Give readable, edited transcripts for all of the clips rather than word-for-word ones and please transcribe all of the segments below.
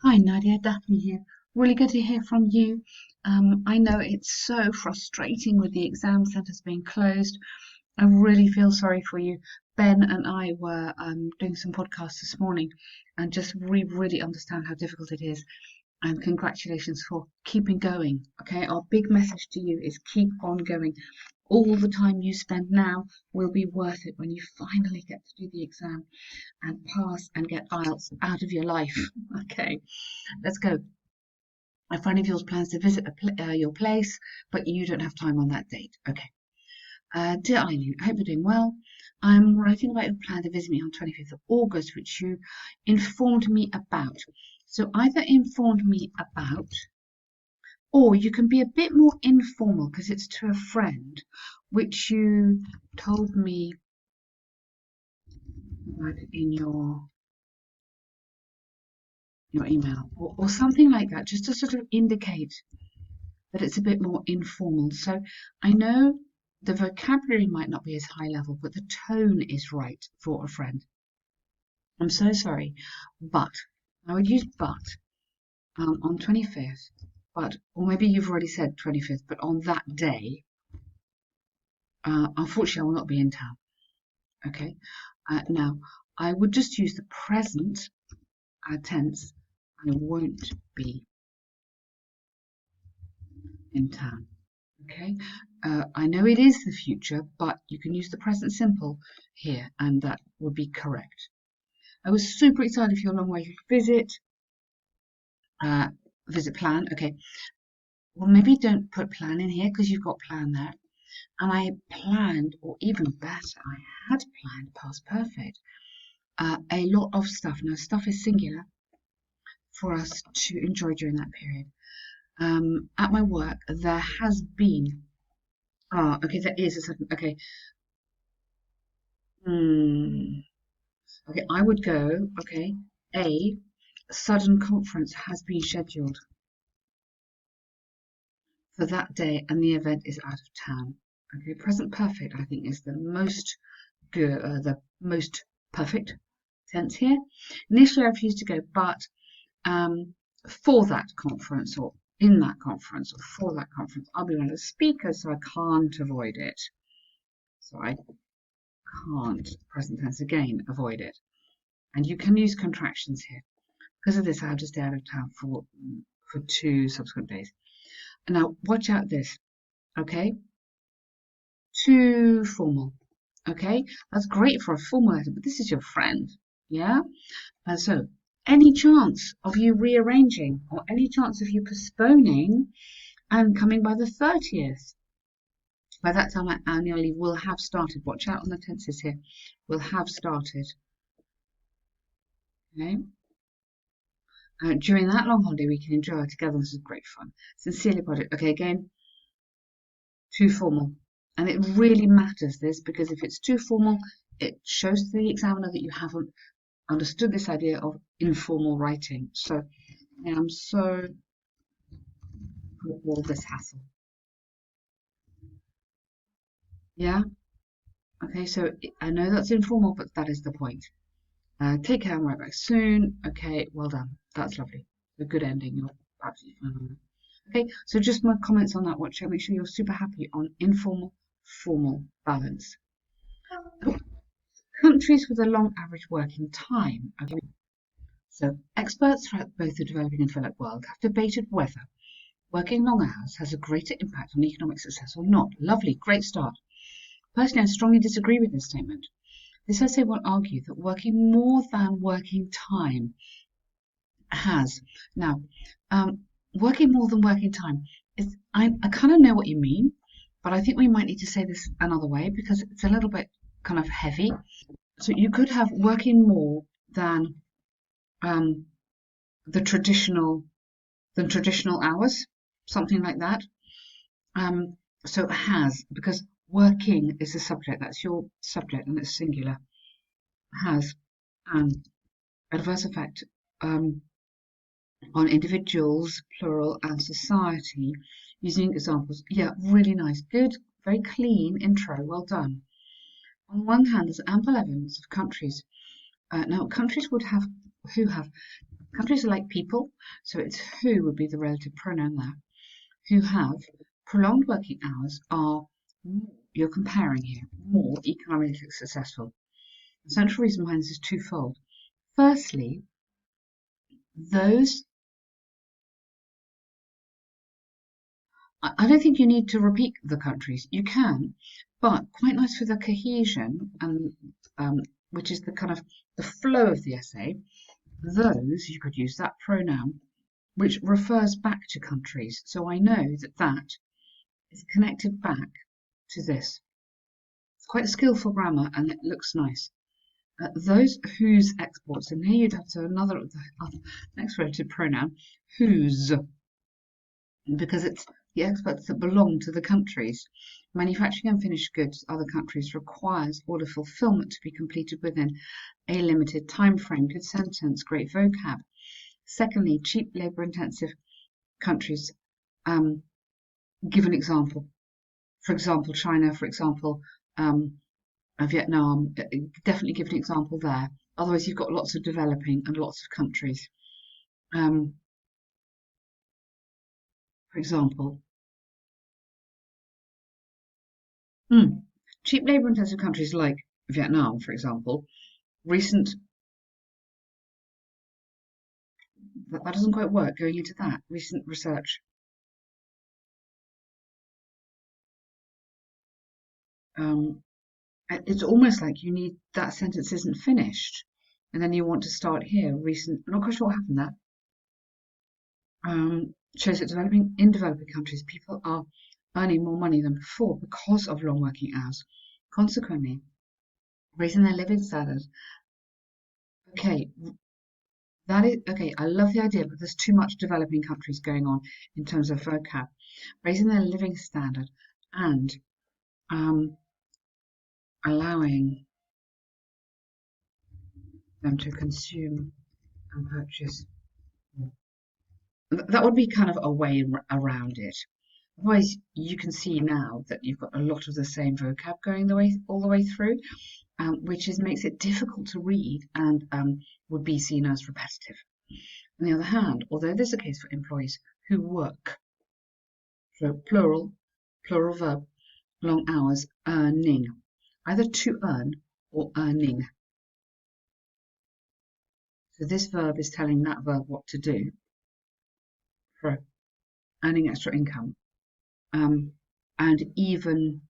Hi Nadia, Daphne here. Really good to hear from you. I know it's so frustrating with the exam centres being closed. I really feel sorry for you. Ben and I were doing some podcasts this morning, and just we really understand how difficult it is. And congratulations for keeping going. Okay, our big message to you is keep on going. All the time you spend now will be worth it when you finally get to do the exam and pass and get IELTS out of your life. Okay, let's go. A friend of yours plans to visit your place, but you don't have time on that date. Okay. Dear Eileen, I hope you're doing well. I'm writing about your plan to visit me on 25th of August, which you informed me about. So either informed me about, or you can be a bit more informal because it's to a friend, which you told me about in your email, or something like that, just to sort of indicate that it's a bit more informal. So I know the vocabulary might not be as high level, but the tone is right for a friend. I'm so sorry, but I would use but on 25th, but, or maybe you've already said 25th, but on that day, unfortunately, I will not be in town. Okay. Now, I would just use the present tense. I won't be in town. Okay, I know it is the future, but you can use the present simple here, and that would be correct. I was super excited for your long way visit. Uh, Visit plan. Okay, well maybe don't put plan in here because you've got plan there. And I planned, or even better, I had planned past perfect. A lot of stuff. Now stuff is singular for us to enjoy during that period. At my work, there has been. Ah, okay, there is a certain. Okay. Hmm. Okay, I would go, okay, A sudden conference has been scheduled for that day and the event is out of town. Okay, present perfect I think is the most good, the most perfect tense here. Initially I refused to go, but for that conference or in that conference or for that conference, I'll be one of the speakers, so I can't avoid it. So I can't, present tense again, avoid it. And you can use contractions here. Because of this, I have to stay out of town for 2 subsequent days. Now, watch out this, okay? Too formal, okay? That's great for a formal letter, but this is your friend, yeah? So, any chance of you rearranging or any chance of you postponing and coming by the 30th? By that time, my annual leave will have started. Watch out on the tenses here. Will have started, okay? During that long holiday, we can enjoy our togetherness with great fun. Sincerely, Project. Okay, again, too formal. And it really matters this because if it's too formal, it shows to the examiner that you haven't understood this idea of informal writing. So I am so for all this hassle. Yeah? Okay, so I know that's informal, but that is the point. Take care and right back soon. Okay, well done. That's lovely. A good ending. You're absolutely fine on that. Okay, so just my comments on that. Watch out. Make sure you're super happy on informal, formal balance. Countries with a long average working time. Okay. So experts throughout both the developing and developed world have debated whether working long hours has a greater impact on economic success or not. Lovely, great start. Personally, I strongly disagree with this statement. This essay will argue that working more than working time has. Now, working more than working time is, I kind of know what you mean, but I think we might need to say this another way because it's a little bit kind of heavy. So you could have working more than um, the traditional hours, something like that. Um, so has, because working is a subject, that's your subject and it's singular, has an adverse effect on individuals, plural, and society, using examples. Yeah, really nice. Good, very clean intro. Well done. On one hand, there's ample evidence of countries. Now, countries would have who have Countries are like people, so it's who would be the relative pronoun there. Who have prolonged working hours are, you're comparing here, more economically successful. The central reason behind this is twofold. Firstly, those, I don't think you need to repeat the countries. You can, but quite nice for the cohesion and which is the kind of the flow of the essay. Those you could use that pronoun which refers back to countries. So I know that that is connected back to this. It's quite skillful grammar and it looks nice. Those whose exports, and here you'd have to another next relative pronoun, whose, because it's the exports that belong to the countries. Manufacturing and finished goods other countries requires order fulfillment to be completed within a limited time frame. Good sentence, great vocab. Secondly, cheap labour intensive countries. Give an example. For example, China, for example, Vietnam, definitely give an example there. Otherwise, you've got lots of developing and lots of countries. For example, cheap labour-intensive countries like Vietnam, for example, recent, that doesn't quite work going into that, recent research. It's almost like you need, that sentence isn't finished. And then you want to start here, recent, I'm not quite sure what happened there. Shows that in developing countries, people are earning more money than before because of long working hours. Consequently, raising their living standard. Okay, that is okay. I love the idea, but there's too much developing countries going on in terms of vocab. Raising their living standard and allowing them to consume and purchase more. That would be kind of a way around it. Otherwise, you can see now that you've got a lot of the same vocab going all the way through, which makes it difficult to read and would be seen as repetitive. On the other hand, although there's a case for employees who work, so plural verb, long hours, earning, either to earn or earning. So this verb is telling that verb what to do for earning extra income. And even,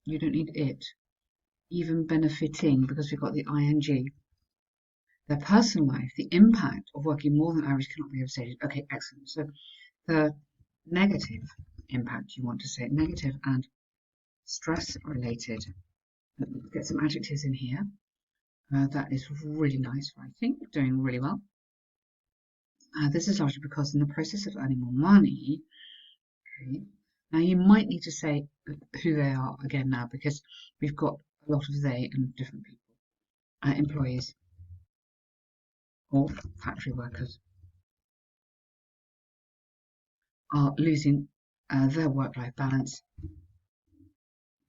you don't need it, even benefiting, because we've got the ing. Their personal life, the impact of working more than average cannot be overstated. Okay, excellent. So the negative impact, you want to say negative and stress related. Let's get some adjectives in here. That is really nice, I think, doing really well. This is largely because in the process of earning more money, okay, now you might need to say who they are again now because we've got a lot of they and different people, employees or factory workers are losing their work-life balance.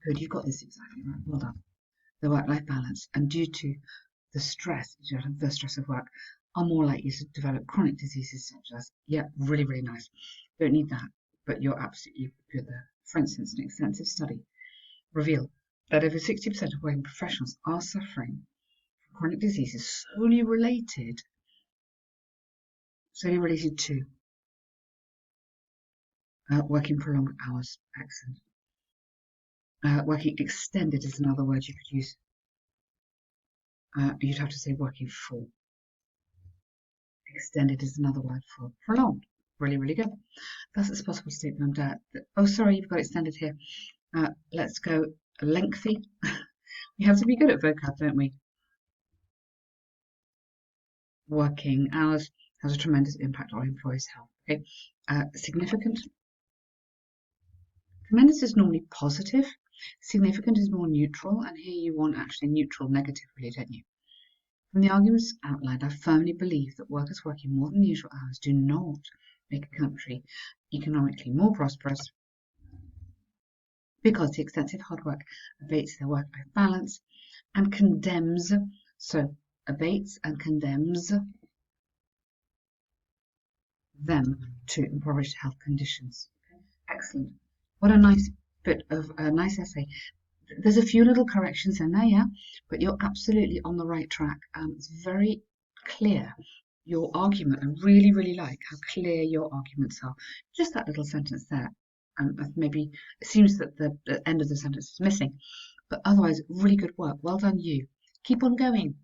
Good, you've got this exactly right. Well done. The work-life balance, and due to the stress of work, are more likely to develop chronic diseases such as, yeah, really, really nice. Don't need that, but you're absolutely good there. For instance, an extensive study revealed that over 60% of working professionals are suffering from chronic diseases solely related to working prolonged hours. Excellent. Working extended is another word you could use. You'd have to say working full. Extended is another word for prolonged. Really, really good. Thus, it's possible to state them that. Oh, sorry, you've got extended here. Let's go lengthy. We have to be good at vocab, don't we? Working hours has a tremendous impact on employees' health. Okay, significant. Tremendous is normally positive. Significant is more neutral, and here you want actually neutral, negative, really, don't you? From the arguments outlined, I firmly believe that workers working more than the usual hours do not make a country economically more prosperous because the extensive hard work abates their work-life balance and condemns, so abates and condemns them to impoverished health conditions. Excellent. What a nice bit of a nice essay. There's a few little corrections in there, yeah, but you're absolutely on the right track. It's very clear. Your argument, I really, really like how clear your arguments are. Just that little sentence there, maybe it seems that the end of the sentence is missing, but otherwise, really good work. Well done, you. Keep on going.